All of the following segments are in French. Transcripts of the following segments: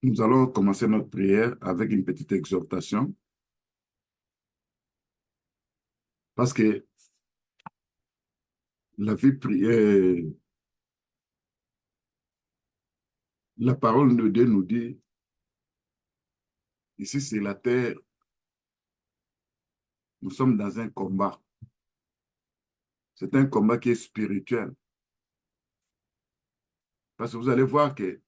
Nous allons commencer notre prière avec une petite exhortation parce que la vie prière, la parole de Dieu nous dit, ici c'est la terre, nous sommes dans un combat. C'est un combat qui est spirituel. Parce que vous allez voir que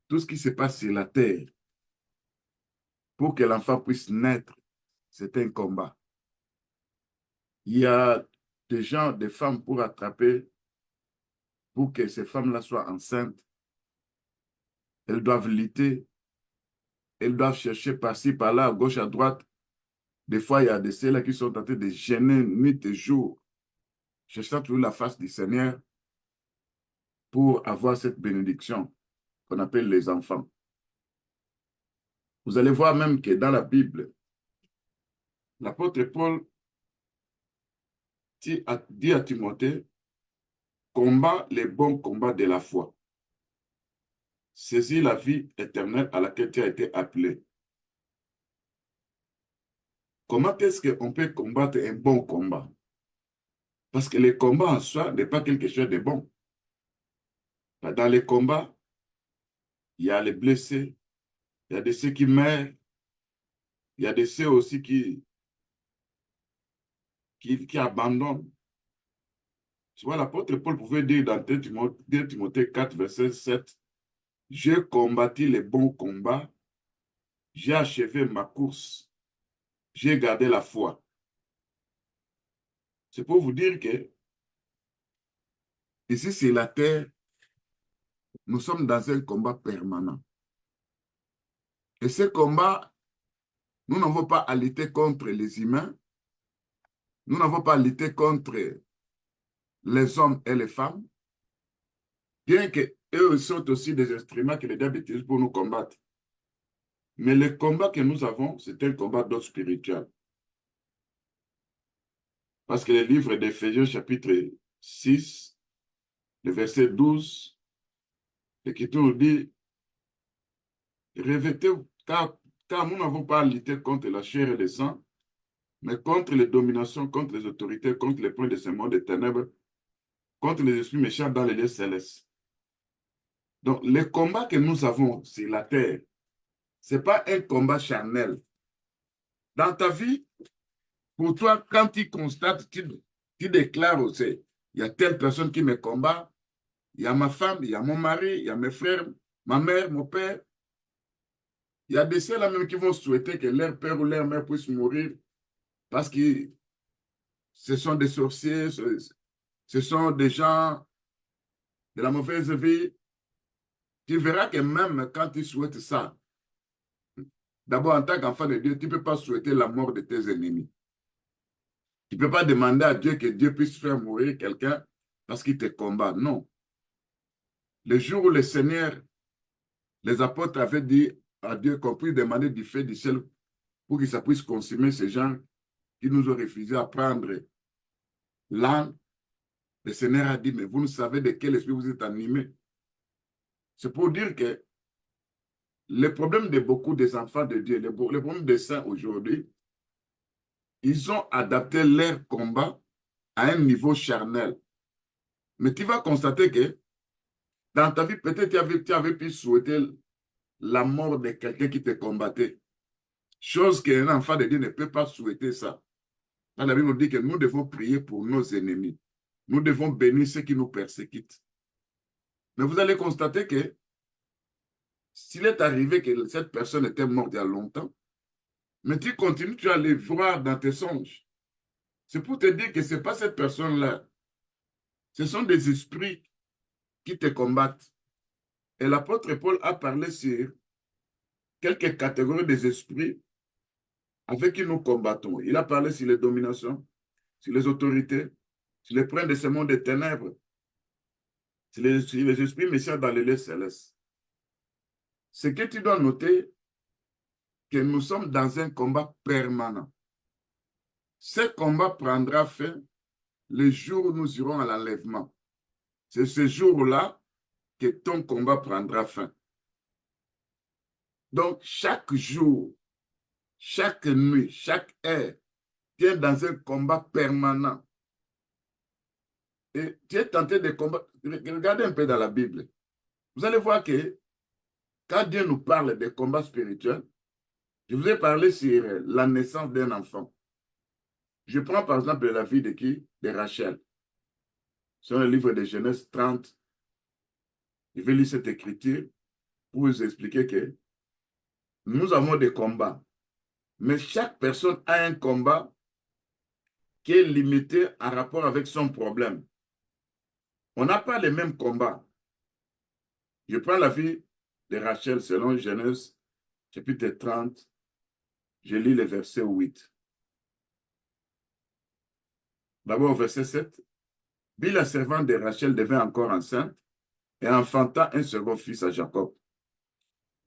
tout ce qui se passe sur la terre, pour que l'enfant puisse naître, c'est un combat. Il y a des gens, des femmes pour attraper, pour que ces femmes-là soient enceintes. Elles doivent lutter, elles doivent chercher par-ci, par-là, à gauche, à droite. Des fois, il y a des ceux-là qui sont en train de gêner nuit et jour, cherchant toujours la face du Seigneur pour avoir cette bénédiction qu'on appelle les enfants. Vous allez voir même que dans la Bible, l'apôtre Paul dit à Timothée, combat les bons combats de la foi. Saisis la vie éternelle à laquelle tu as été appelé. Comment est-ce qu'on peut combattre un bon combat? Parce que le combat en soi n'est pas quelque chose de bon. Dans les combats, il y a les blessés, il y a de ceux qui meurent, il y a de ceux aussi qui abandonnent. Tu vois, l'apôtre Paul pouvait dire dans 2 Timothée 4, verset 7, j'ai combattu les bons combats, j'ai achevé ma course, j'ai gardé la foi. C'est pour vous dire que ici, sur la terre, nous sommes dans un combat permanent. Et ce combat, nous n'avons pas à lutter contre les humains, nous n'avons pas à lutter contre les hommes et les femmes, bien qu'eux sont aussi des instruments que les diables utilisent pour nous combattre. Mais le combat que nous avons, c'est un combat d'ordre spirituel. Parce que le livre d'Éphésiens, chapitre 6, le verset 12, l'Écriture nous dit, revêtez-vous, car nous n'avons pas à lutter contre la chair et le sang, mais contre les dominations, contre les autorités, contre les points de ce monde des ténèbres, contre les esprits méchants dans les lieux célestes. Donc, le combat que nous avons sur la terre, ce n'est pas un combat charnel. Dans ta vie, pour toi, quand tu constates, tu déclares aussi, il y a telle personne qui me combat, il y a ma femme, il y a mon mari, il y a mes frères, ma mère, mon père. Il y a des ceux-là même qui vont souhaiter que leur père ou leur mère puisse mourir parce que ce sont des sorciers, ce sont des gens de la mauvaise vie. Tu verras que même quand tu souhaites ça, d'abord en tant qu'enfant de Dieu, tu ne peux pas souhaiter la mort de tes ennemis. Tu ne peux pas demander à Dieu que Dieu puisse faire mourir quelqu'un parce qu'il te combat. Non. Le jour où le Seigneur, les apôtres avaient dit à Dieu qu'on puisse demander du feu du ciel pour que ça puisse consumer ces gens qui nous ont refusé à prendre l'âne, le Seigneur a dit, mais vous ne savez de quel esprit vous êtes animé. C'est pour dire que le problème de beaucoup des enfants de Dieu, le problème des saints aujourd'hui, ils ont adapté leur combat à un niveau charnel. Mais tu vas constater que dans ta vie, peut-être tu avais pu souhaiter la mort de quelqu'un qui te combattait. Chose qu'un enfant de Dieu ne peut pas souhaiter ça. Dans la Bible, on dit que nous devons prier pour nos ennemis. Nous devons bénir ceux qui nous persécutent. Mais vous allez constater que s'il est arrivé que cette personne était morte il y a longtemps, mais tu continues, tu vas les voir dans tes songes. C'est pour te dire que ce n'est pas cette personne-là. Ce sont des esprits qui te combattent. Et l'apôtre Paul a parlé sur quelques catégories des esprits avec qui nous combattons. Il a parlé sur les dominations, sur les autorités, sur les princes de ce monde des ténèbres, sur les esprits méchants dans les lieux célestes. Ce que tu dois noter, que nous sommes dans un combat permanent. Ce combat prendra fin le jour où nous irons à l'enlèvement. C'est ce jour-là que ton combat prendra fin. Donc, chaque jour, chaque nuit, chaque heure, tu es dans un combat permanent. Et tu es tenté de combattre. Regardez un peu dans la Bible. Vous allez voir que quand Dieu nous parle des combats spirituels, je vous ai parlé sur la naissance d'un enfant. Je prends par exemple la vie de qui? De Rachel. Sur le livre de Genèse 30, je vais lire cette écriture pour vous expliquer que nous avons des combats. Mais chaque personne a un combat qui est limité en rapport avec son problème. On n'a pas les mêmes combats. Je prends la vie de Rachel selon Genèse chapitre 30. Je lis le verset 8. D'abord, verset 7. Bilha, la servante de Rachel, devint encore enceinte et enfanta un second fils à Jacob.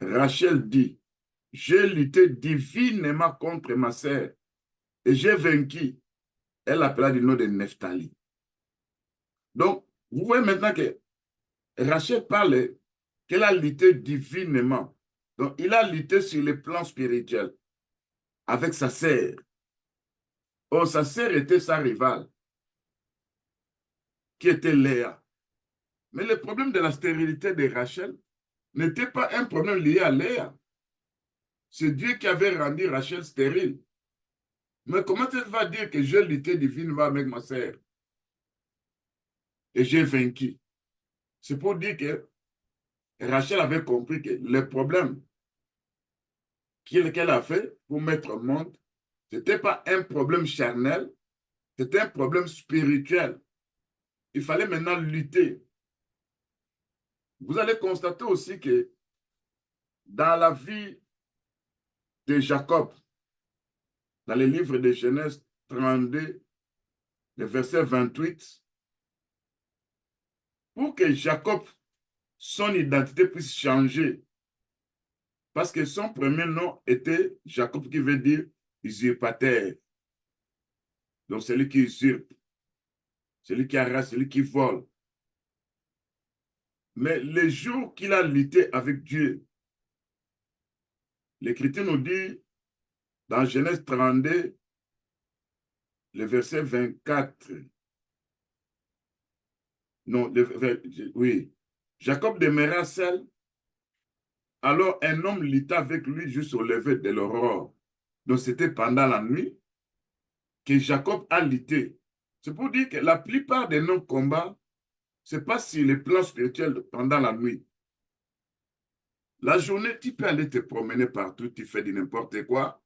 Rachel dit, j'ai lutté divinement contre ma sœur et j'ai vaincu. Elle l'appela du nom de Nephtali. Donc, vous voyez maintenant que Rachel parle qu'elle a lutté divinement. Donc, il a lutté sur le plan spirituel avec sa sœur. Oh, sa sœur était sa rivale, qui était Léa. Mais le problème de la stérilité de Rachel n'était pas un problème lié à Léa. C'est Dieu qui avait rendu Rachel stérile. Mais comment tu vas dire que j'ai lutté divinement avec ma sœur et j'ai vaincu? C'est pour dire que Rachel avait compris que le problème qu'elle a fait pour mettre au monde, ce n'était pas un problème charnel, c'était un problème spirituel. Il fallait maintenant lutter. Vous allez constater aussi que dans la vie de Jacob, dans le livre de Genèse 32, le verset 28, pour que Jacob, son identité puisse changer, parce que son premier nom était Jacob, qui veut dire usurpateur. Donc, celui qui usurpe, celui qui arrache, celui qui vole. Mais le jour qu'il a lutté avec Dieu, l'Écriture nous dit, dans Genèse 32, le verset 24, non, oui, Jacob demeura seul, alors un homme lutta avec lui jusqu'au lever de l'aurore. Donc, c'était pendant la nuit que Jacob a lutté. C'est pour dire que la plupart de nos combats, ce n'est pas sur le plan spirituel pendant la nuit. La journée, tu peux aller te promener partout, tu fais de n'importe quoi.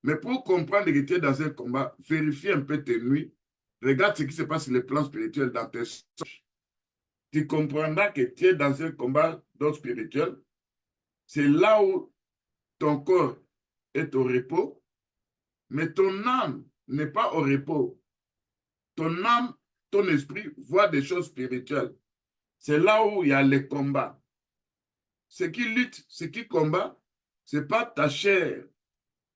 Mais pour comprendre que tu es dans un combat, vérifie un peu tes nuits. Regarde ce qui se passe sur le plan spirituel dans tes songes. Tu comprendras que tu es dans un combat d'ordre spirituel. C'est là où ton corps est au repos, mais ton âme n'est pas au repos. Ton âme, ton esprit voit des choses spirituelles. C'est là où il y a les combats. Ce qui lutte, ce qui combat, ce n'est pas ta chair,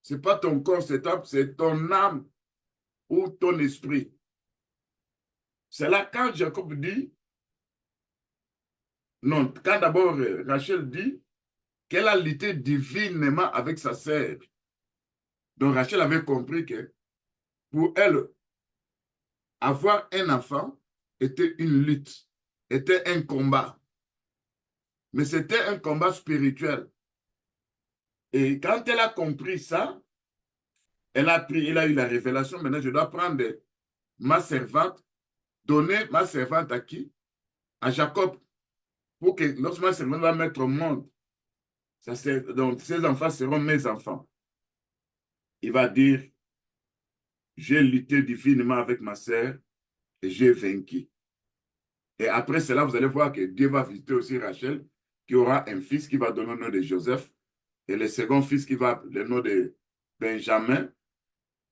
ce n'est pas ton corps, c'est ton âme ou ton esprit. C'est là quand Jacob dit, non, quand d'abord Rachel dit qu'elle a lutté divinement avec sa sœur. Donc Rachel avait compris que pour elle, avoir un enfant était une lutte, était un combat. Mais c'était un combat spirituel. Et quand elle a compris ça, elle a eu la révélation, maintenant je dois prendre ma servante, donner ma servante à qui? À Jacob. Pour que lorsque ma servante va mettre au monde, donc ses enfants seront mes enfants. Il va dire, j'ai lutté divinement avec ma sœur et j'ai vaincu. Et après cela, vous allez voir que Dieu va visiter aussi Rachel, qui aura un fils qui va donner le nom de Joseph, et le second fils qui va le nom de Benjamin.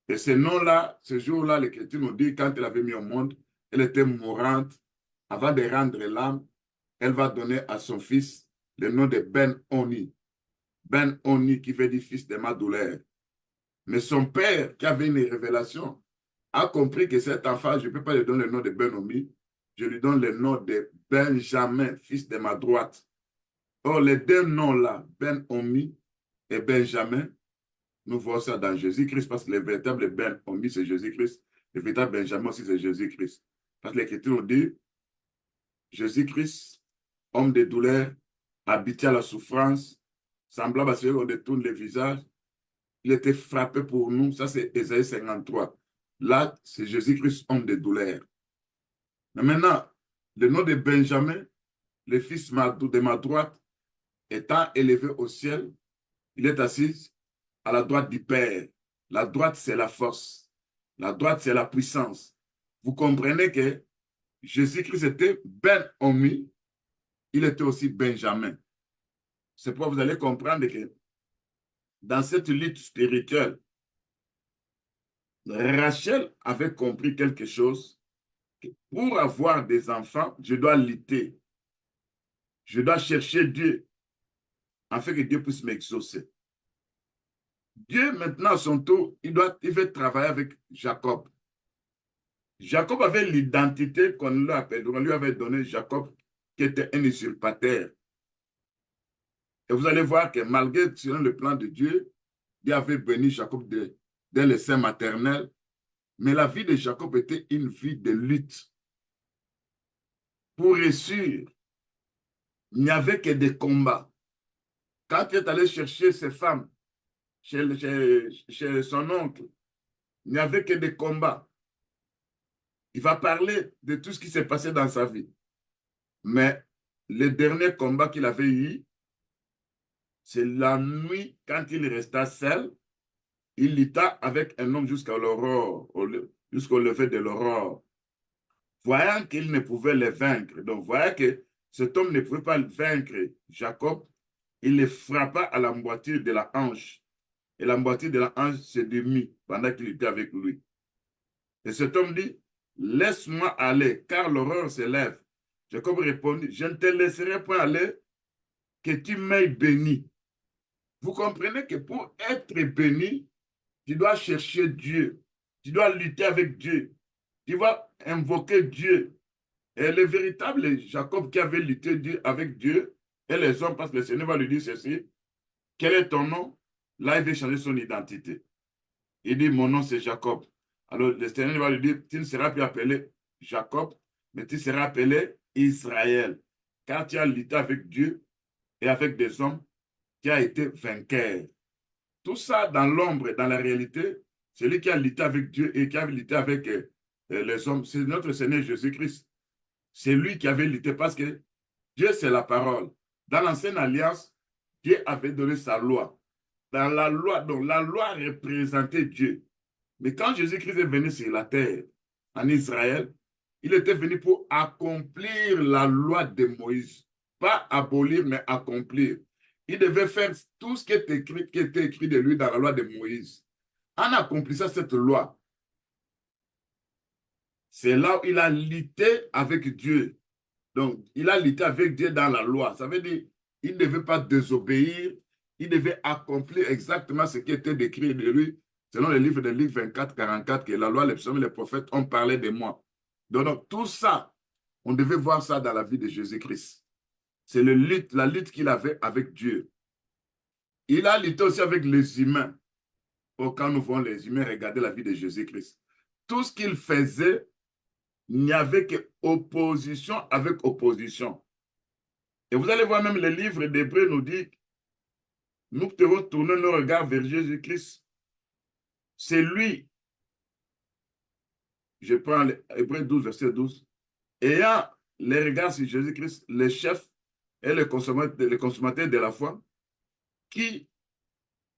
Et ce nom-là, ce jour-là, l'Écriture nous dit, quand elle avait mis au monde, elle était mourante. Avant de rendre l'âme, elle va donner à son fils le nom de Ben-Oni. Ben-Oni qui veut dire fils de ma douleur. Mais son père, qui avait une révélation, a compris que cet enfant, je ne peux pas lui donner le nom de Ben-Oni, je lui donne le nom de Benjamin, fils de ma droite. Or, les deux noms-là, Ben-Omi et Benjamin, nous voyons ça dans Jésus-Christ parce que le véritable Ben-Omi, c'est Jésus-Christ. Le véritable Benjamin aussi, c'est Jésus-Christ. Parce que l'Écriture nous dit, Jésus-Christ, homme de douleur, habitué à la souffrance, semblable à celui qu'on détourne le visage, il était frappé pour nous. Ça, c'est Ésaïe 53. Là, c'est Jésus-Christ, homme de douleur. Mais maintenant, le nom de Benjamin, le fils de ma droite, étant élevé au ciel, il est assis à la droite du Père. La droite, c'est la force. La droite, c'est la puissance. Vous comprenez que Jésus-Christ était Ben-Omi, il était aussi Benjamin. C'est pourquoi vous allez comprendre que dans cette lutte spirituelle, Rachel avait compris quelque chose. Que pour avoir des enfants, je dois lutter. Je dois chercher Dieu afin que Dieu puisse m'exaucer. Dieu, maintenant, à son tour, il veut travailler avec Jacob. Jacob avait l'identité qu'on lui avait donné, Jacob, qui était un usurpateur. Et vous allez voir que malgré, selon le plan de Dieu, Dieu avait béni Jacob dès le sein maternel, mais la vie de Jacob était une vie de lutte. Pour réussir, il n'y avait que des combats. Quand il est allé chercher ses femmes chez son oncle, il n'y avait que des combats. Il va parler de tout ce qui s'est passé dans sa vie. Mais le dernier combat qu'il avait eu, c'est la nuit, quand il resta seul, il lutta avec un homme jusqu'à l'aurore, jusqu'au lever de l'aurore. Voyant qu'il ne pouvait le vaincre, donc voyant que cet homme ne pouvait pas vaincre Jacob, il le frappa à la moitié de la hanche. Et la moitié de la hanche se démit pendant qu'il était avec lui. Et cet homme dit, laisse-moi aller, car l'horreur s'élève. Jacob répondit, je ne te laisserai pas aller, que tu m'aies béni. Vous comprenez que pour être béni, tu dois chercher Dieu. Tu dois lutter avec Dieu. Tu dois invoquer Dieu. Et le véritable Jacob qui avait lutté avec Dieu et les hommes, parce que le Seigneur va lui dire ceci, quel est ton nom? Là, il veut changer son identité. Il dit, mon nom c'est Jacob. Alors, le Seigneur va lui dire, tu ne seras plus appelé Jacob, mais tu seras appelé Israël. Car tu as lutté avec Dieu et avec des hommes, tu as été vainqueur. Tout ça dans l'ombre et dans la réalité, celui qui a lutté avec Dieu et qui a lutté avec les hommes, c'est notre Seigneur Jésus-Christ. C'est lui qui avait lutté parce que Dieu, c'est la parole. Dans l'ancienne alliance, Dieu avait donné sa loi. Dans la loi, donc la loi représentait Dieu. Mais quand Jésus-Christ est venu sur la terre, en Israël, il était venu pour accomplir la loi de Moïse. Pas abolir, mais accomplir. Il devait faire tout ce qui était écrit de lui dans la loi de Moïse. En accomplissant cette loi, c'est là où il a lutté avec Dieu. Donc, il a lutté avec Dieu dans la loi. Ça veut dire qu'il ne devait pas désobéir, il devait accomplir exactement ce qui était décrit de lui, selon le livre de Luc 24, 44, que la loi, les psaumes et les prophètes ont parlé de moi. Donc, tout ça, on devait voir ça dans la vie de Jésus-Christ. C'est la lutte qu'il avait avec Dieu. Il a lutté aussi avec les humains. Oh, quand nous voyons les humains regarder la vie de Jésus-Christ, tout ce qu'il faisait, il n'y avait qu'opposition avec opposition. Et vous allez voir même le livre d'Hébreux nous dit, nous devons tourner nos regards vers Jésus-Christ. C'est lui, je prends Hébreux 12, verset 12, ayant les regards sur Jésus-Christ, le chef et le consommateur de la foi, qui,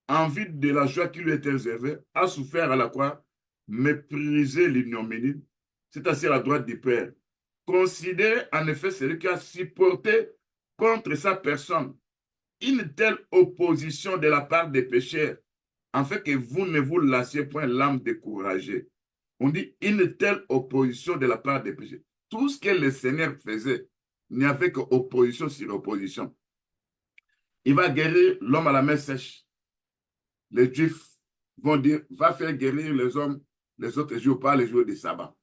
en vue de la joie qui lui était réservée, a souffert à la croix, méprisé l'ignominie, c'est-à-dire à la droite du Père. Considérez en effet celui qui a supporté contre sa personne une telle opposition de la part des pécheurs, afin que vous ne vous lassiez point l'âme découragée. On dit une telle opposition de la part des pécheurs. Tout ce que le Seigneur faisait, il n'y avait qu'opposition sur opposition. Il va guérir l'homme à la main sèche. Les Juifs vont dire, va faire guérir les hommes les autres jours, pas les jours du sabbat.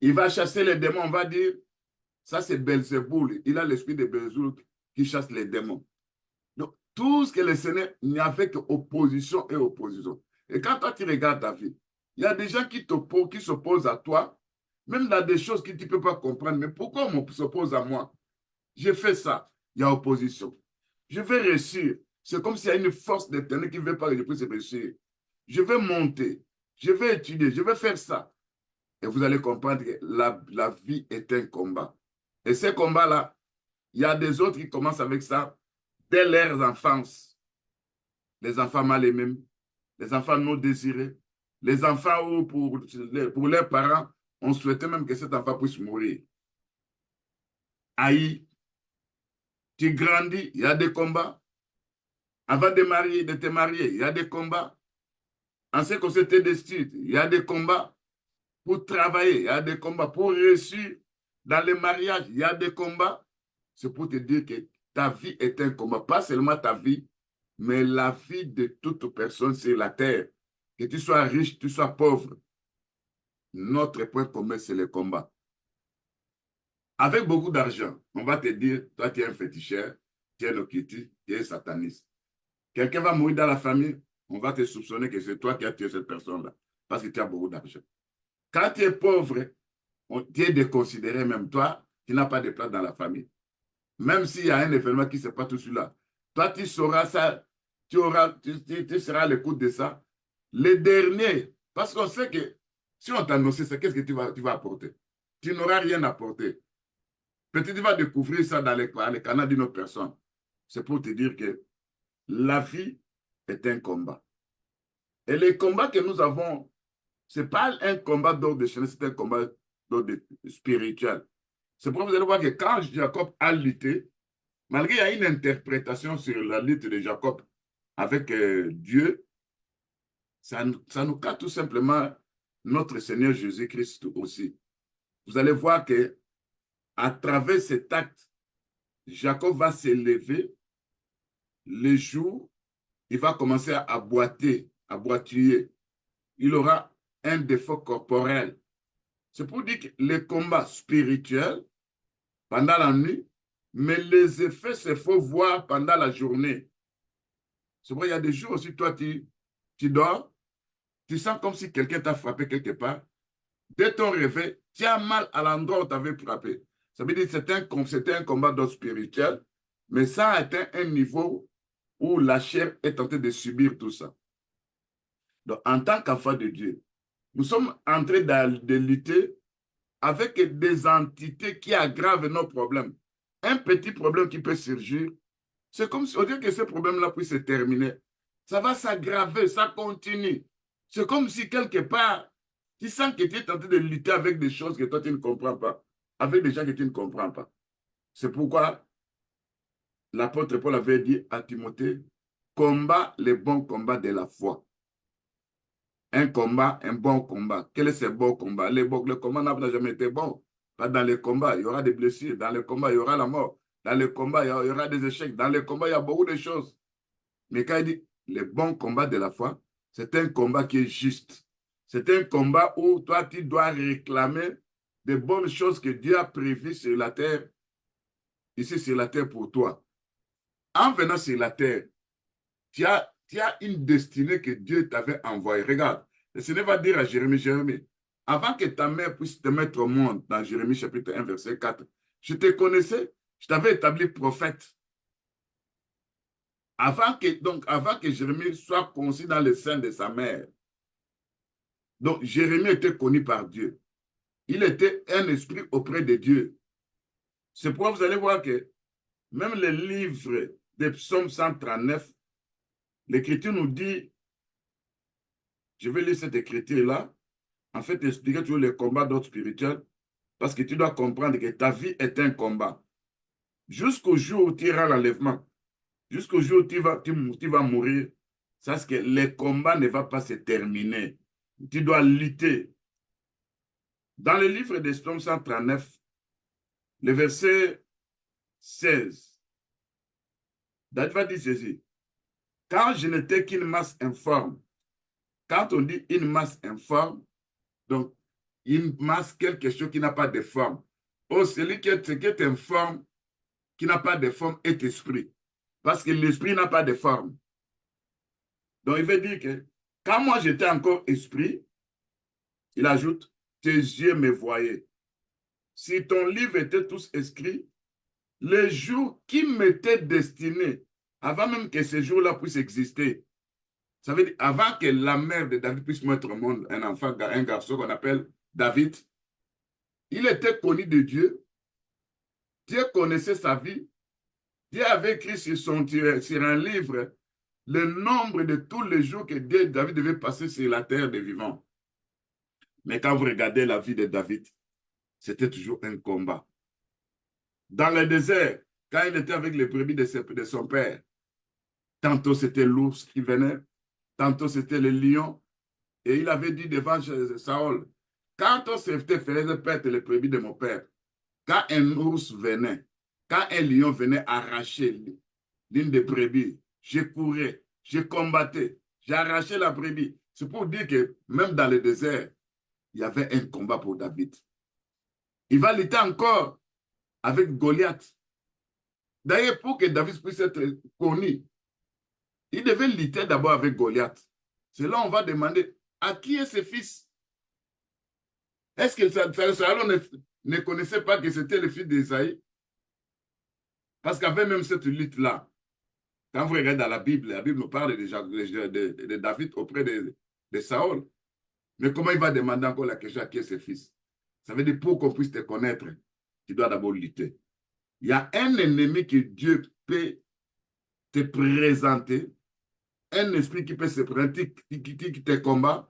Il va chasser les démons, on va dire, ça c'est Belzéboul, il a l'esprit de Belzéboul qui chasse les démons. Donc, tout ce que le Seigneur, il n'y avait qu'opposition et opposition. Et quand toi, tu regardes ta vie, il y a des gens qui s'opposent à toi, même dans des choses que tu ne peux pas comprendre. Mais pourquoi on s'oppose à moi? J'ai fait ça, il y a opposition. Je vais réussir. C'est comme s'il y a une force d'éternel qui ne veut pas que je puisse réussir. Je vais monter, je vais étudier, je vais faire ça. Et vous allez comprendre que la vie est un combat. Et ces combats-là, il y a des autres qui commencent avec ça dès leur enfance. Les enfants mal aimés, les enfants non désirés, les enfants où pour leurs parents, on souhaitait même que cet enfant puisse mourir. Haï, tu grandis, il y a des combats. Avant de te marier, il y a des combats. En ce qui concerne tes études, il y a des combats. Pour travailler, il y a des combats. Pour réussir dans le mariage, il y a des combats. C'est pour te dire que ta vie est un combat. Pas seulement ta vie, mais la vie de toute personne sur la terre. Que tu sois riche, que tu sois pauvre. Notre point commun, c'est le combat. Avec beaucoup d'argent, on va te dire, toi, tu es un féticheur, tu es un occultiste, tu es un sataniste. Quelqu'un va mourir dans la famille, on va te soupçonner que c'est toi qui as tué cette personne-là, parce que tu as beaucoup d'argent. Quand tu es pauvre, tu es déconsidéré, même toi, tu n'as pas de place dans la famille. Même s'il y a un événement qui ne se passe tout celui-là, toi, tu sauras ça, tu seras à l'écoute de ça. Les derniers, parce qu'on sait que si on t'annonce ça, qu'est-ce que tu vas apporter? Tu n'auras rien apporté. Peut-être tu vas découvrir ça dans les canaux d'une autre personne. C'est pour te dire que la vie est un combat. Et les combats que nous avons, ce n'est pas un combat d'ordre chaîne, c'est un combat d'ordre spirituel. C'est pour vous allez voir que quand Jacob a lutté, malgré qu'il y a une interprétation sur la lutte de Jacob avec Dieu, ça nous cache tout simplement notre Seigneur Jésus-Christ aussi. Vous allez voir que à travers cet acte, Jacob va s'élever le jour, il va commencer à boiter, à boitiller. Il aura un défaut corporel. C'est pour dire que les combats spirituels pendant la nuit, mais les effets se font voir pendant la journée. C'est vrai, il y a des jours aussi, toi, tu dors, tu sens comme si quelqu'un t'a frappé quelque part. Dès ton réveil, tu as mal à l'endroit où tu avais frappé. Ça veut dire que c'était un combat d'ordre spirituel, mais ça a atteint un niveau où la chair est en train de subir tout ça. Donc, en tant qu'enfant de Dieu, nous sommes en train de lutter avec des entités qui aggravent nos problèmes. Un petit problème qui peut surgir, c'est comme si, au lieu que ce problème-là puisse se terminer, ça va s'aggraver, ça continue. C'est comme si quelque part, tu sens que tu es en train de lutter avec des choses que toi tu ne comprends pas, avec des gens que tu ne comprends pas. C'est pourquoi l'apôtre Paul avait dit à Timothée, combat les bons combats de la foi. Un combat, un bon combat. Quel est ce bon combat? Le combat n'a jamais été bon. Pas dans les combats, il y aura des blessures. Dans les combats, il y aura la mort. Dans les combats, il y aura des échecs. Dans les combats, il y a beaucoup de choses. Mais quand il dit le bon combat de la foi, c'est un combat qui est juste. C'est un combat où toi, tu dois réclamer des bonnes choses que Dieu a prévues sur la terre, ici sur la terre pour toi. En venant sur la terre, tu as une destinée que Dieu t'avait envoyée. Regarde, le Seigneur va dire à Jérémie, Jérémie, avant que ta mère puisse te mettre au monde, dans Jérémie chapitre 1, verset 4, je te connaissais, je t'avais établi prophète. Avant que Jérémie soit conçu dans le sein de sa mère. Donc, Jérémie était connu par Dieu. Il était un esprit auprès de Dieu. C'est pourquoi vous allez voir que même le livre de Psaume 139, l'Écriture nous dit, je vais lire cette écriture-là, en fait, expliquer toujours les combats d'ordre spirituel, parce que tu dois comprendre que ta vie est un combat. Jusqu'au jour où tu iras l'enlèvement, jusqu'au jour où tu vas mourir, sache que le combat ne va pas se terminer. Tu dois lutter. Dans le livre de Psaume 139, le verset 16, David va dire ceci. Quand je n'étais qu'une masse informe, quand on dit une masse informe, donc une masse, quelque chose qui n'a pas de forme. Oh, celui qui est informe, qui n'a pas de forme est esprit. Parce que l'esprit n'a pas de forme. Donc, il veut dire que quand moi j'étais encore esprit, il ajoute, tes yeux me voyaient. Si ton livre était tous écrit, les jours qui m'étaient destinés, avant même que ces jours-là puissent exister, ça veut dire avant que la mère de David puisse mettre au monde un enfant, un garçon qu'on appelle David, il était connu de Dieu. Dieu connaissait sa vie. Dieu avait écrit sur un livre le nombre de tous les jours que David devait passer sur la terre des vivants. Mais quand vous regardez la vie de David, c'était toujours un combat. Dans le désert, quand il était avec les brebis de son père, tantôt c'était l'ours qui venait, tantôt c'était le lion. Et il avait dit devant Saül, quand on se faisait perdre les brebis de mon père, quand un ours venait, quand un lion venait arracher l'une des brebis, je courais, je combattais, j'arrachais la brebis. C'est pour dire que même dans le désert, il y avait un combat pour David. Il va lutter encore avec Goliath. D'ailleurs, pour que David puisse être connu, il devait lutter d'abord avec Goliath. C'est là on va demander, à qui est ce fils? Est-ce que Saül ne connaissait pas que c'était le fils d'Ésaïe? Parce qu'avec même cette lutte-là, quand vous regardez dans la Bible nous parle de David auprès de Saül. Mais comment il va demander encore la question à qui est ce fils? Ça veut dire pour qu'on puisse te connaître, tu dois d'abord lutter. Il y a un ennemi que Dieu peut te présenter, un esprit qui peut se présenter, qui te combat.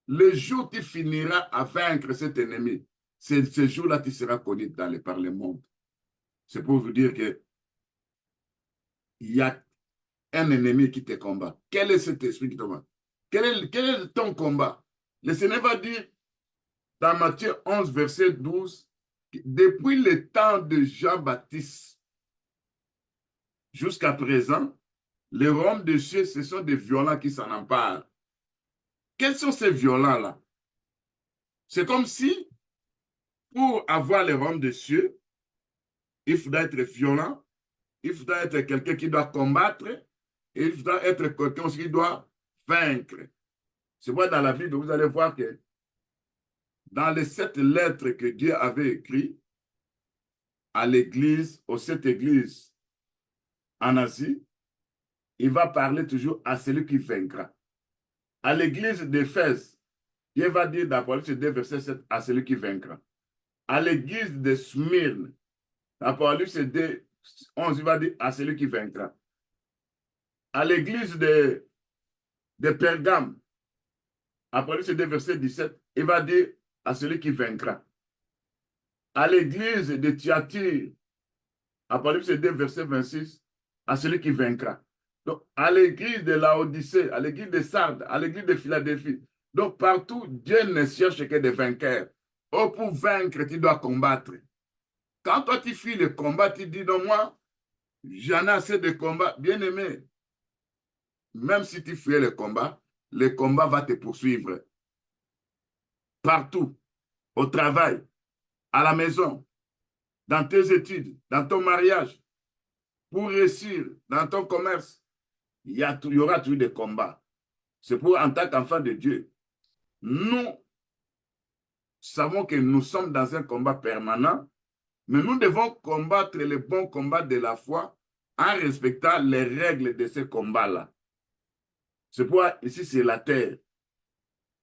Le jour où tu finiras à vaincre cet ennemi, c'est ce jour-là tu seras connu par le monde. C'est pour vous dire que il y a un ennemi qui te combat. Quel est cet esprit qui te combat? Quel est ton combat? Le Seigneur va dire dans Matthieu 11, verset 12, depuis le temps de Jean-Baptiste jusqu'à présent, les royaumes de cieux, ce sont des violents qui s'en emparent. Quels sont ces violents-là? C'est comme si, pour avoir les royaumes de cieux, il faudra être violent, il faudra être quelqu'un qui doit combattre, et il faudra être quelqu'un aussi qui doit vaincre. C'est pourquoi dans la Bible, vous allez voir que dans les 7 lettres que Dieu avait écrites à l'église, aux 7 églises en Asie, il va parler toujours à celui qui vaincra. À l'église d'Éphèse, Dieu va dire dans Apocalypse 2, verset 7, à celui qui vaincra. À l'église de Smyrne, Apocalypse 2, 11, il va dire à celui qui vaincra. À l'église de Pergame, Apocalypse 2, verset 17, il va dire à celui qui vaincra. À l'église de Thyatire, Apocalypse 2, verset 26, à celui qui vaincra. Donc, à l'église de Laodicée, à l'église de Sardes, à l'église de Philadelphie. Donc, partout, Dieu ne cherche que des vainqueurs. Oh, pour vaincre, tu dois combattre. Quand toi, tu fuis le combat, tu dis, non, moi, j'en ai assez de combats. Bien aimé, même si tu fuis le combat va te poursuivre. Partout, au travail, à la maison, dans tes études, dans ton mariage, pour réussir dans ton commerce, il y aura toujours des combats. C'est pour, en tant qu'enfant de Dieu, nous savons que nous sommes dans un combat permanent, mais nous devons combattre le bon combat de la foi en respectant les règles de ce combat-là. C'est pourquoi ici, c'est la terre.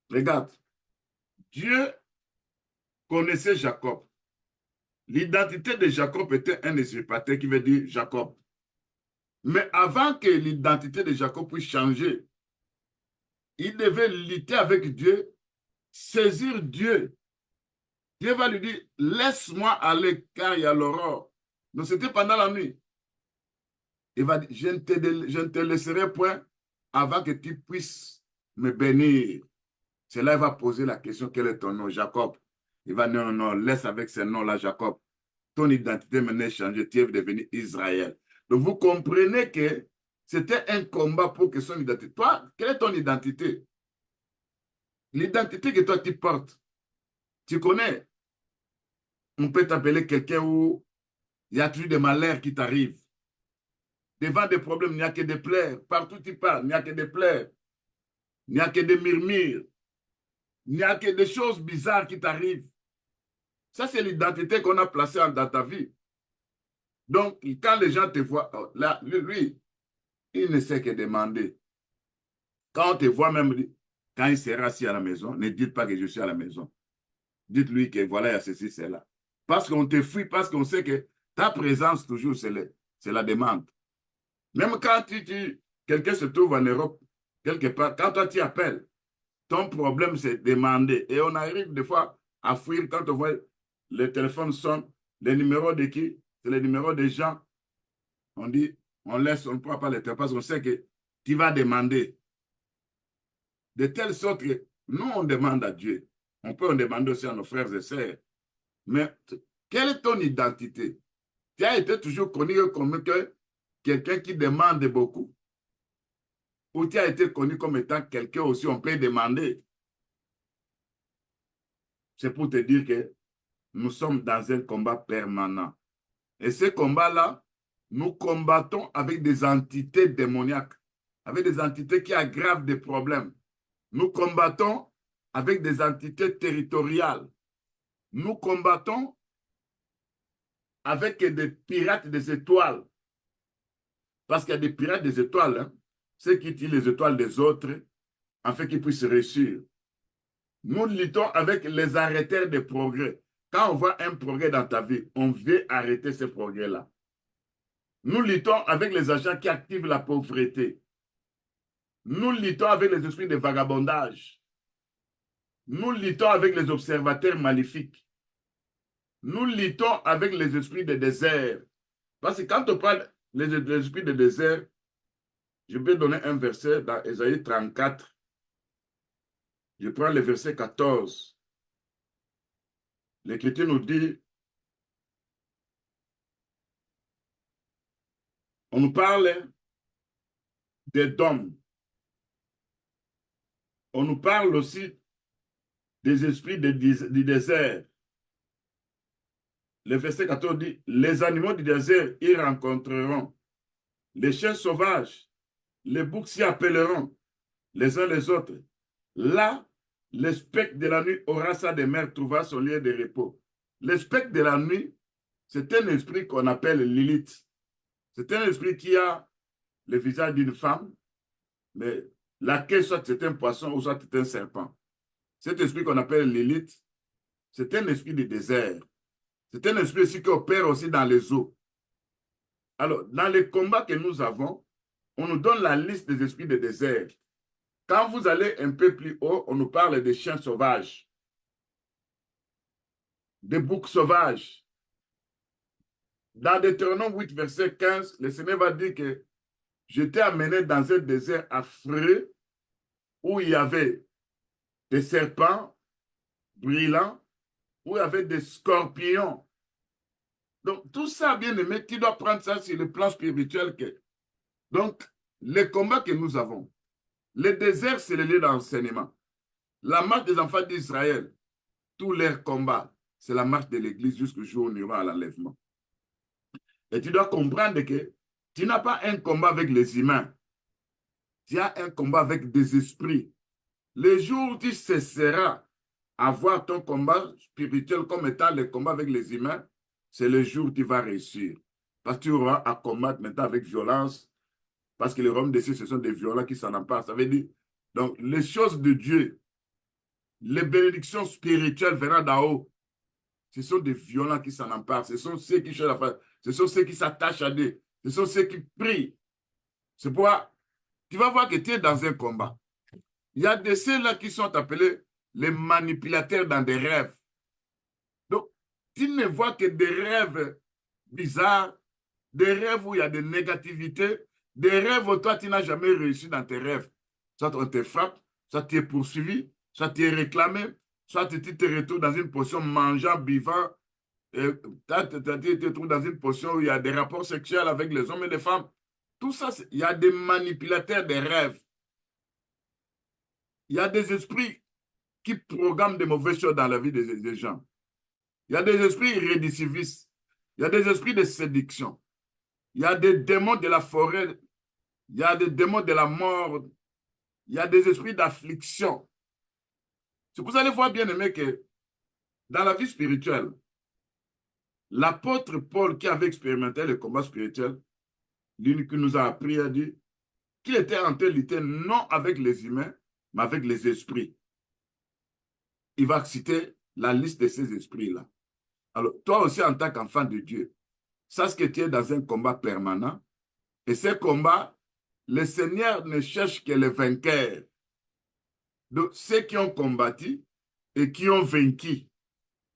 Regarde, Dieu connaissait Jacob. L'identité de Jacob était un usurpateur qui veut dire Jacob. Mais avant que l'identité de Jacob puisse changer, il devait lutter avec Dieu, saisir Dieu. Dieu va lui dire, laisse-moi aller car il y a l'aurore. Donc c'était pendant la nuit. Il va dire, je ne te laisserai point avant que tu puisses me bénir. C'est là qu'il va poser la question, quel est ton nom, Jacob? Il va dire, non, non, laisse avec ce nom-là, Jacob. Ton identité maintenant est changée, tu es devenu Israël. Donc vous comprenez que c'était un combat pour que son identité. Toi, quelle est ton identité? L'identité que toi tu portes. Tu connais, on peut t'appeler quelqu'un où Il y a toujours des malheurs qui t'arrivent. Devant des problèmes, il n'y a que des pleurs. Partout où tu parles, il n'y a que des pleurs. Il n'y a que des murmures. Il n'y a que des choses bizarres qui t'arrivent. Ça, c'est l'identité qu'on a placée dans ta vie. Donc, quand les gens te voient, là, lui, il ne sait que demander. Quand on te voit même, quand il sera assis à la maison, ne dites pas que je suis à la maison. Dites-lui que voilà, il y a ceci, c'est là. Parce qu'on te fuit, parce qu'on sait que ta présence, toujours, c'est la demande. Même quand quelqu'un se trouve en Europe, quelque part, quand toi tu appelles, ton problème, c'est demander. Et on arrive des fois à fuir quand on voit le téléphone sonne, les numéros de qui? C'est les numéros des gens. On dit, on laisse, on ne prend pas les téléphones parce qu'on sait que tu vas demander. De telle sorte que nous, on demande à Dieu. On peut en demander aussi à nos frères et sœurs. Mais quelle est ton identité? Tu as été toujours connu comme quelqu'un qui demande beaucoup. Ou tu as été connu comme étant quelqu'un aussi, on peut demander. C'est pour te dire que nous sommes dans un combat permanent. Et ce combat-là, nous combattons avec des entités démoniaques, avec des entités qui aggravent des problèmes. Nous combattons avec des entités territoriales. Nous combattons avec des pirates des étoiles. Parce qu'il y a des pirates des étoiles, hein, ceux qui tirent les étoiles des autres, afin qu'ils puissent réussir. Nous luttons avec les arrêteurs de progrès. Quand on voit un progrès dans ta vie, on veut arrêter ce progrès-là. Nous luttons avec les agents qui activent la pauvreté. Nous luttons avec les esprits de vagabondage. Nous luttons avec les observateurs maléfiques. Nous luttons avec les esprits de désert. Parce que quand on parle des esprits de désert, je peux donner un verset dans Ésaïe 34. Je prends le verset 14. L'Écriture nous dit, on nous parle des dômes. On nous parle aussi des esprits du désert. Le verset 14 dit, les animaux du désert y rencontreront. Les chiens sauvages, les boucs s'y appelleront, les uns les autres. Là, le spectre de la nuit aura sa demeure, trouvera son lieu de repos. Le spectre de la nuit, c'est un esprit qu'on appelle Lilith. C'est un esprit qui a le visage d'une femme, mais laquelle soit c'est un poisson ou soit c'est un serpent. Cet esprit qu'on appelle Lilith, c'est un esprit du désert. C'est un esprit aussi qui opère aussi dans les eaux. Alors, dans les combats que nous avons, on nous donne la liste des esprits de désert. Quand vous allez un peu plus haut, on nous parle des chiens sauvages, des boucs sauvages. Dans Deutéronome 8, verset 15, le Seigneur va dire que je t'ai amené dans un désert affreux où il y avait des serpents brillants, où il y avait des scorpions. Donc, tout ça, bien aimé, tu dois prendre ça sur le plan spirituel. Donc, les combats que nous avons, le désert, c'est le lieu d'enseignement. La marche des enfants d'Israël, tous leurs combats, c'est la marche de l'Église jusqu'au jour où on ira à l'enlèvement. Et tu dois comprendre que tu n'as pas un combat avec les humains. Tu as un combat avec des esprits. Le jour où tu cesseras à voir ton combat spirituel comme étant le combat avec les humains, c'est le jour où tu vas réussir. Parce que tu auras à combattre maintenant avec violence, parce que les royaumes des cieux, ce sont des violents qui s'en emparent. Ça veut dire, donc, les choses de Dieu, les bénédictions spirituelles venant d'en haut, ce sont des violents qui s'en emparent. Ce sont ceux qui cherchent la face. Ce sont ceux qui s'attachent à Dieu. Ce sont ceux qui prient. C'est pourquoi tu vas voir que tu es dans un combat. Il y a de ceux-là qui sont appelés les manipulateurs dans des rêves. Donc, tu ne vois que des rêves bizarres, des rêves où il y a de négativité, des rêves où toi, tu n'as jamais réussi dans tes rêves. Soit on te frappe, soit tu es poursuivi, soit tu es réclamé, soit tu te retrouves dans une position mangeant, buvant, tu te trouves dans une position où il y a des rapports sexuels avec les hommes et les femmes. Tout ça, il y a des manipulateurs des rêves. Il y a des esprits qui programment de mauvaises choses dans la vie des gens. Il y a des esprits récidivistes. Il y a des esprits de séduction. Il y a des démons de la forêt. Il y a des démons de la mort. Il y a des esprits d'affliction. C'est pour ça que vous allez voir, bien aimé, que dans la vie spirituelle, l'apôtre Paul, qui avait expérimenté le combat spirituel, lui qui nous a appris à dire qu'il était en train de lutter non avec les humains, mais avec les esprits. Il va citer la liste de ces esprits-là. Alors, toi aussi, en tant qu'enfant de Dieu, sache que tu es dans un combat permanent. Et ce combat, le Seigneur ne cherche que les vainqueurs. Donc, ceux qui ont combattu et qui ont vaincu.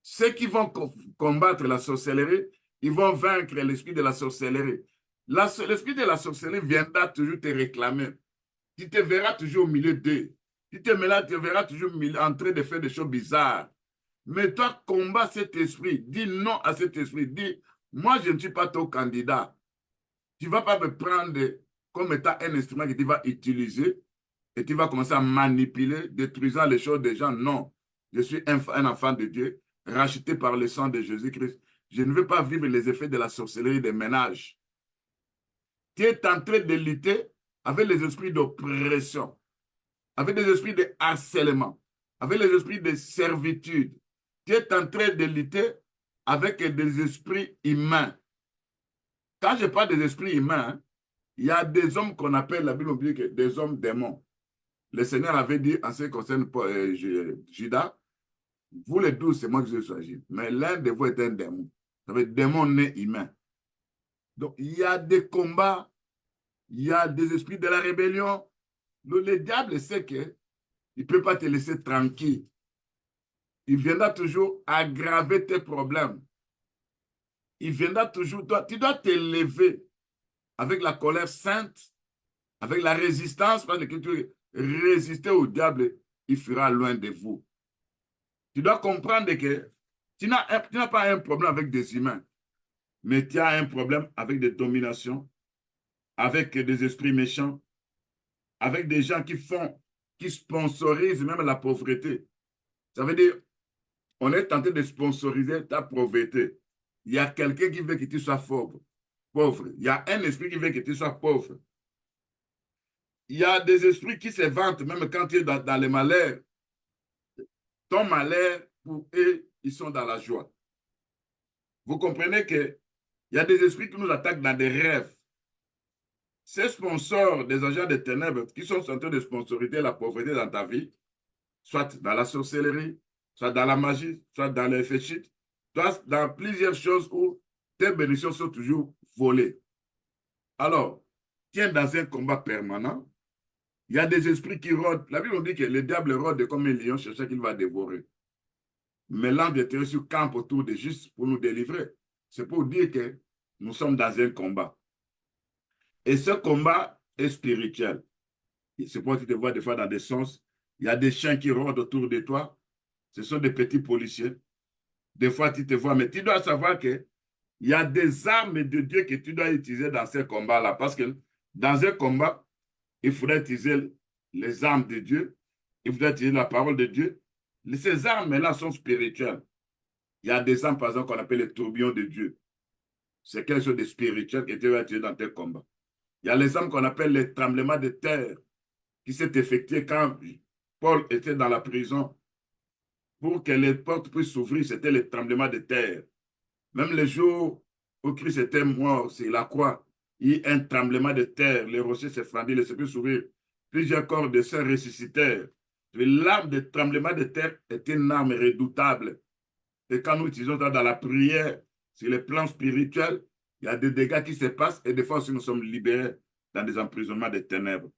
Ceux qui vont combattre la sorcellerie, ils vont vaincre l'esprit de la sorcellerie. L'esprit de la sorcellerie viendra toujours te réclamer. Tu te verras toujours au milieu d'eux. Tu te verras toujours en train de faire des choses bizarres. Mais toi, combats cet esprit. Dis non à cet esprit. Dis, moi, je ne suis pas ton candidat. Tu ne vas pas me prendre comme étant un instrument que tu vas utiliser et tu vas commencer à manipuler, détruisant les choses des gens. Non, je suis un enfant de Dieu, racheté par le sang de Jésus-Christ. Je ne veux pas vivre les effets de la sorcellerie des ménages. Tu es en train de lutter avec les esprits d'oppression, avec des esprits de harcèlement, avec les esprits de servitude. Tu es en train de lutter avec des esprits humains. Quand je parle des esprits humains, il y a des hommes qu'on appelle, la Bible dit que des hommes démons. Le Seigneur avait dit en ce qui concerne Judas, vous les 12, c'est moi que je choisis. Mais l'un de vous est un démon. Ça veut dire démon né humain. Donc, il y a des combats, il y a des esprits de la rébellion. Le diable sait qu'il ne peut pas te laisser tranquille. Il viendra toujours aggraver tes problèmes. Il viendra toujours, tu dois te lever avec la colère sainte, avec la résistance, parce que tu résister au diable, il fera loin de vous. Tu dois comprendre que tu n'as pas un problème avec des humains, mais tu as un problème avec des dominations, avec des esprits méchants, avec des gens qui sponsorisent même la pauvreté. Ça veut dire, on est tenté de sponsoriser ta pauvreté. Il y a quelqu'un qui veut que tu sois pauvre. Il y a un esprit qui veut que tu sois pauvre. Il y a des esprits qui se vantent, même quand tu es dans le malheur. Ton malheur, pour eux, ils sont dans la joie. Vous comprenez qu'il y a des esprits qui nous attaquent dans des rêves. Ces sponsors des agents des ténèbres qui sont en train de sponsoriser la pauvreté dans ta vie, soit dans la sorcellerie, soit dans la magie, soit dans les fétiches, soit dans plusieurs choses où tes bénédictions sont toujours volées. Alors, tu es dans un combat permanent. Il y a des esprits qui rôdent. La Bible dit que le diable rôde comme un lion cherchant qu'il va dévorer. Mais l'ange de Dieu campe autour de juste pour nous délivrer. C'est pour dire que nous sommes dans un combat. Et ce combat est spirituel. C'est pourquoi tu te vois des fois dans des sens. Il y a des chiens qui rôdent autour de toi. Ce sont des petits policiers. Des fois, tu te vois, mais tu dois savoir qu'il y a des armes de Dieu que tu dois utiliser dans ce combat-là. Parce que dans un combat, il faudrait utiliser les armes de Dieu. Il faudrait utiliser la parole de Dieu. Ces armes-là sont spirituelles. Il y a des armes, par exemple, qu'on appelle les tourbillons de Dieu. C'est quelque chose de spirituel que tu vas utiliser dans tes combats. Il y a les armes qu'on appelle les tremblements de terre qui s'est effectué quand Paul était dans la prison. Pour que les portes puissent s'ouvrir, c'était le tremblement de terre. Même le jour où Christ était mort sur la croix, il y a eu un tremblement de terre. Les rochers s'effondrent, les épées s'ouvrirent. Plusieurs corps de saints ressuscitèrent. L'arme de tremblement de terre est une arme redoutable. Et quand nous utilisons ça dans la prière, sur les plans spirituels, il y a des dégâts qui se passent et des fois aussi nous sommes libérés dans des emprisonnements des ténèbres.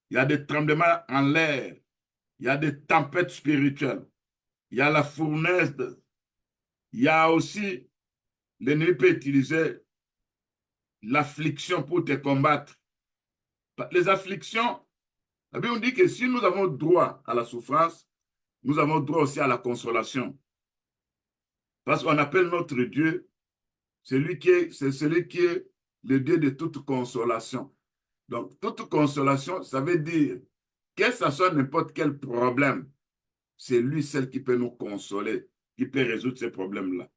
Il y a des tremblements en l'air. Il y a des tempêtes spirituelles. Il y a la fournaise. Il y a aussi, l'ennemi peut utiliser l'affliction pour te combattre. Les afflictions, la Bible dit que si nous avons droit à la souffrance, nous avons droit aussi à la consolation. Parce qu'on appelle notre Dieu, c'est celui qui est le Dieu de toute consolation. Donc, toute consolation, ça veut dire que ce soit n'importe quel problème, c'est lui seul qui peut nous consoler, qui peut résoudre ces problèmes-là.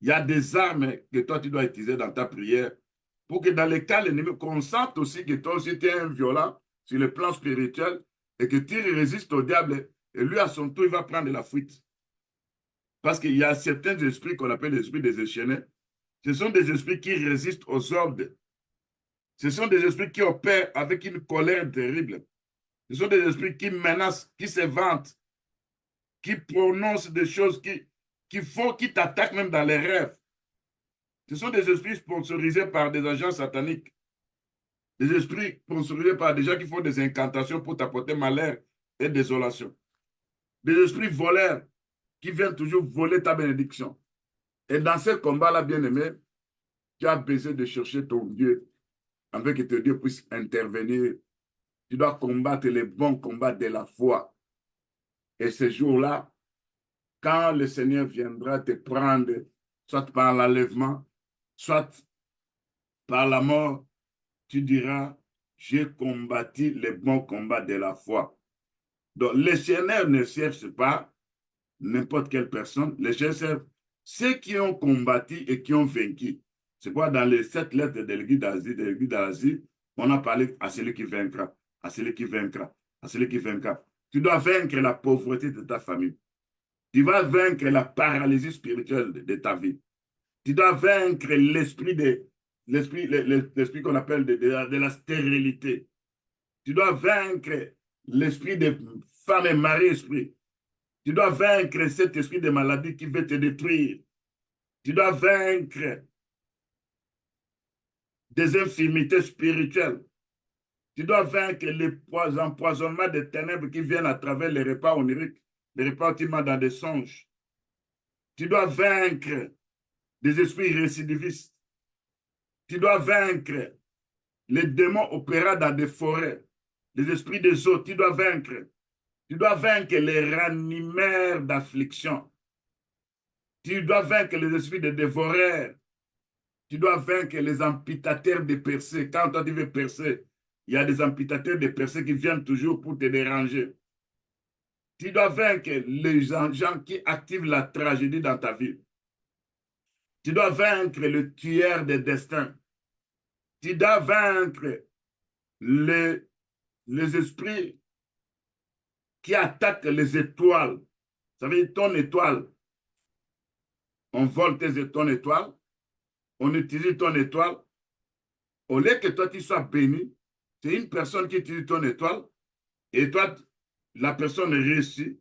Il y a des armes que toi, tu dois utiliser dans ta prière pour que dans les cas, l'ennemi consente aussi que toi aussi, tu es un violent sur le plan spirituel et que tu résistes au diable et lui, à son tour, il va prendre la fuite. Parce qu'il y a certains esprits qu'on appelle les esprits des déchaînés. Ce sont des esprits qui résistent aux ordres. Ce sont des esprits qui opèrent avec une colère terrible. Ce sont des esprits qui menacent, qui se vantent, qui prononcent des choses qui t'attaquent même dans les rêves. Ce sont des esprits sponsorisés par des agents sataniques. Des esprits sponsorisés par des gens qui font des incantations pour t'apporter malheur et désolation. Des esprits voleurs qui viennent toujours voler ta bénédiction. Et dans ce combat-là, bien-aimé, tu as besoin de chercher ton Dieu afin que ton Dieu puisse intervenir. Tu dois combattre les bons combats de la foi. Et ce jour-là, quand le Seigneur viendra te prendre, soit par l'enlèvement, soit par la mort, tu diras, j'ai combattu les bons combats de la foi. Donc, les Seigneurs ne cherchent pas n'importe quelle personne. Les Seigneurs servent ceux qui ont combattu et qui ont vaincu. C'est quoi dans les 7 lettres de l'Église d'Asie, on a parlé à celui qui vaincra, à celui qui vaincra, à celui qui vaincra. Tu dois vaincre la pauvreté de ta famille. Tu vas vaincre la paralysie spirituelle de ta vie. Tu dois vaincre l'esprit qu'on appelle de la stérilité. Tu dois vaincre l'esprit de femme et mari-esprit. Tu dois vaincre cet esprit de maladie qui veut te détruire. Tu dois vaincre des infirmités spirituelles. Tu dois vaincre les empoisonnements des ténèbres qui viennent à travers les repas oniriques, les repas ultimement dans des songes. Tu dois vaincre des esprits récidivistes. Tu dois vaincre les démons opérant dans des forêts, les esprits des eaux. Tu dois vaincre. Tu dois vaincre les ranimeurs d'affliction. Tu dois vaincre les esprits de dévoreurs. Tu dois vaincre les amputateurs de percées. Quand toi tu veux percer, il y a des amputateurs de percées qui viennent toujours pour te déranger. Tu dois vaincre les gens qui activent la tragédie dans ta vie. Tu dois vaincre le tueur des destins. Tu dois vaincre les esprits qui attaquent les étoiles. Ça veut dire ton étoile. On vole ton étoile. On utilise ton étoile. Au lieu que toi tu sois béni, c'est une personne qui utilise ton étoile et toi, la personne réussit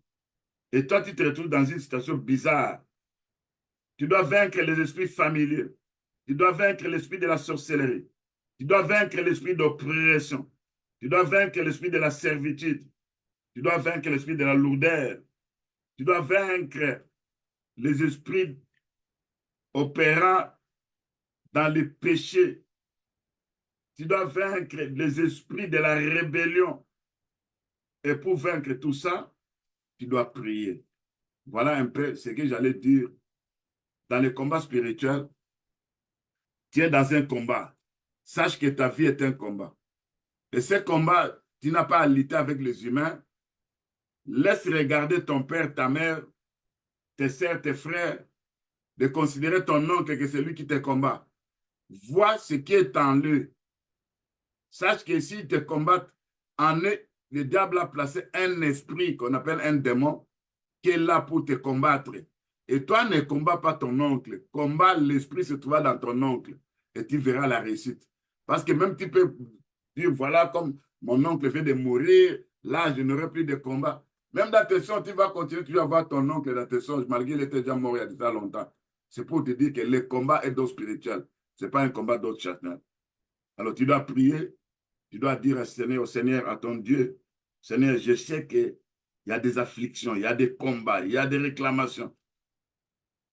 et toi, tu te retrouves dans une situation bizarre. Tu dois vaincre les esprits familiers. Tu dois vaincre l'esprit de la sorcellerie. Tu dois vaincre l'esprit d'oppression. Tu dois vaincre l'esprit de la servitude. Tu dois vaincre l'esprit de la lourdeur. Tu dois vaincre les esprits opérant dans les péchés. Tu dois vaincre les esprits de la rébellion. Et pour vaincre tout ça, tu dois prier. Voilà un peu ce que j'allais dire. Dans le combat spirituel, tu es dans un combat. Sache que ta vie est un combat. Et ce combat, tu n'as pas à lutter avec les humains. Laisse regarder ton père, ta mère, tes soeurs, tes frères, de considérer ton oncle que c'est lui qui te combat. Vois ce qui est en lui. Sache que s'ils te combattent, en eux, le diable a placé un esprit qu'on appelle un démon qui est là pour te combattre. Et toi, ne combats pas ton oncle. Combat l'esprit se trouve dans ton oncle. Et tu verras la réussite. Parce que même tu peux dire, voilà, comme mon oncle vient de mourir, là, je n'aurai plus de combat. Même dans tes songes, tu vas continuer toujours à voir ton oncle dans tes songes, malgré qu'il était déjà mort il y a déjà longtemps. C'est pour te dire que le combat est d'ordre spirituel. Ce n'est pas un combat d'ordre charnel. Alors, tu dois prier, tu dois dire au Seigneur, à ton Dieu, Seigneur, je sais qu'il y a des afflictions, il y a des combats, il y a des réclamations.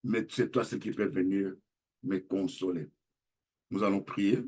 Mais c'est toi ce qui peut venir me consoler. Nous allons prier.